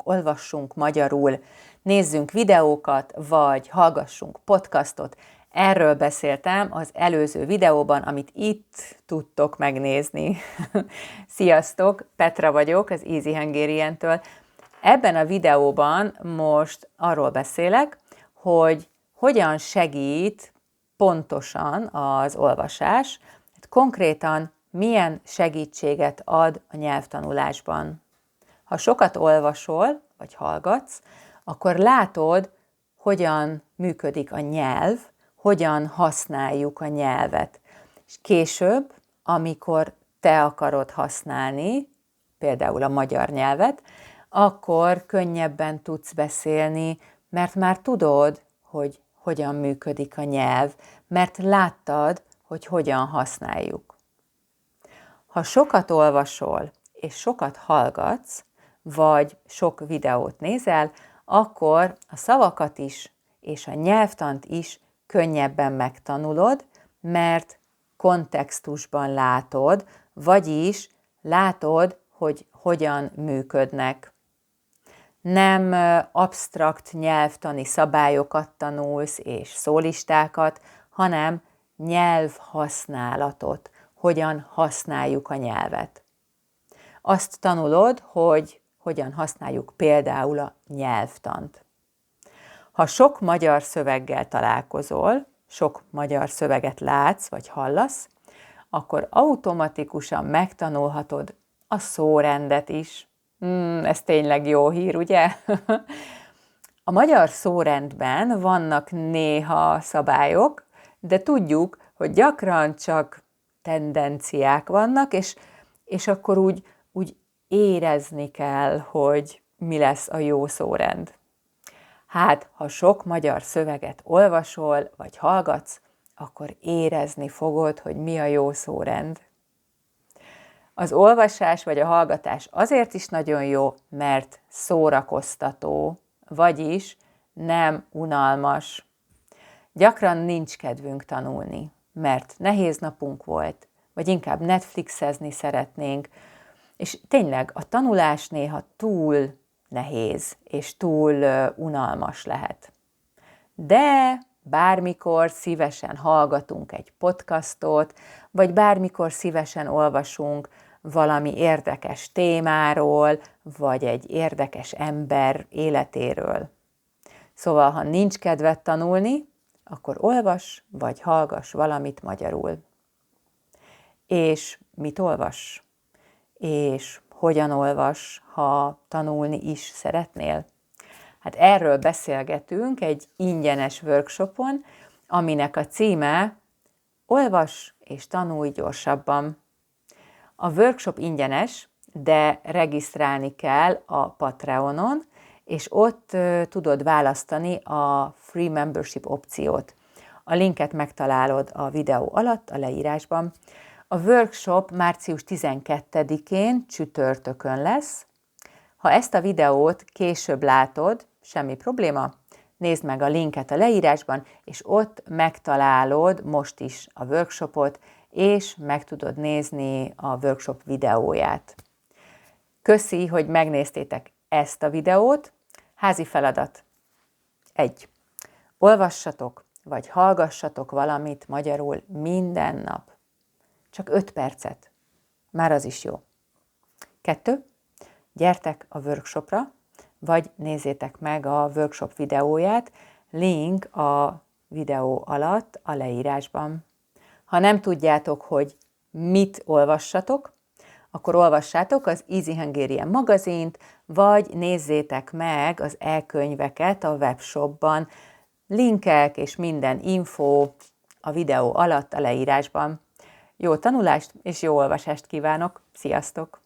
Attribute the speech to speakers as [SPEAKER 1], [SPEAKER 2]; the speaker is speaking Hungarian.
[SPEAKER 1] olvassunk magyarul, nézzünk videókat, vagy hallgassunk podcastot. Erről beszéltem az előző videóban, amit itt tudtok megnézni. Sziasztok, Petra vagyok az Easy Hungarian-től. Ebben a videóban most arról beszélek, hogy hogyan segít pontosan az olvasás, konkrétan milyen segítséget ad a nyelvtanulásban. Ha sokat olvasol, vagy hallgatsz, akkor látod, hogyan működik a nyelv, hogyan használjuk a nyelvet. És később, amikor te akarod használni, például a magyar nyelvet, akkor könnyebben tudsz beszélni, mert már tudod, hogy hogyan működik a nyelv, mert láttad, hogy hogyan használjuk. Ha sokat olvasol és sokat hallgatsz, vagy sok videót nézel, akkor a szavakat is és a nyelvtant is könnyebben megtanulod, mert kontextusban látod, vagyis látod, hogy hogyan működnek. Nem absztrakt nyelvtani szabályokat tanulsz és szólistákat, hanem nyelvhasználatot, hogyan használjuk a nyelvet. Azt tanulod, hogy hogyan használjuk például a nyelvtant. Ha sok magyar szöveggel találkozol, sok magyar szöveget látsz vagy hallasz, akkor automatikusan megtanulhatod a szórendet is. Ez tényleg jó hír, ugye? A magyar szórendben vannak néha szabályok, de tudjuk, hogy gyakran csak tendenciák vannak, és akkor úgy érezni kell, hogy mi lesz a jó szórend. Hát, ha sok magyar szöveget olvasol, vagy hallgatsz, akkor érezni fogod, hogy mi a jó szórend. Az olvasás vagy a hallgatás azért is nagyon jó, mert szórakoztató, vagyis nem unalmas. Gyakran nincs kedvünk tanulni, mert nehéz napunk volt, vagy inkább Netflixezni szeretnénk, és tényleg a tanulás néha túl nehéz, és túl unalmas lehet. De bármikor szívesen hallgatunk egy podcastot, vagy bármikor szívesen olvasunk valami érdekes témáról, vagy egy érdekes ember életéről. Szóval, ha nincs kedved tanulni, akkor olvas, vagy hallgass valamit magyarul. És mit olvas? És hogyan olvas, ha tanulni is szeretnél? Hát erről beszélgetünk egy ingyenes workshopon, aminek a címe Olvas és tanulj gyorsabban. A workshop ingyenes, de regisztrálni kell a Patreonon, és ott tudod választani a Free Membership opciót. A linket megtalálod a videó alatt, a leírásban. A workshop március 12-én csütörtökön lesz. Ha ezt a videót később látod, semmi probléma, nézd meg a linket a leírásban, és ott megtalálod most is a workshopot, és meg tudod nézni a workshop videóját. Köszi, hogy megnéztétek ezt a videót. Házi feladat. 1. Olvassatok, vagy hallgassatok valamit magyarul minden nap. Csak 5 percet. Már az is jó. 2. Gyertek a workshopra, vagy nézzétek meg a workshop videóját, link a videó alatt a leírásban. Ha nem tudjátok, hogy mit olvassatok, akkor olvassátok az Easy Hungarian magazint, vagy nézzétek meg az e-könyveket a webshopban. Linkek és minden info a videó alatt a leírásban. Jó tanulást és jó olvasást kívánok! Sziasztok!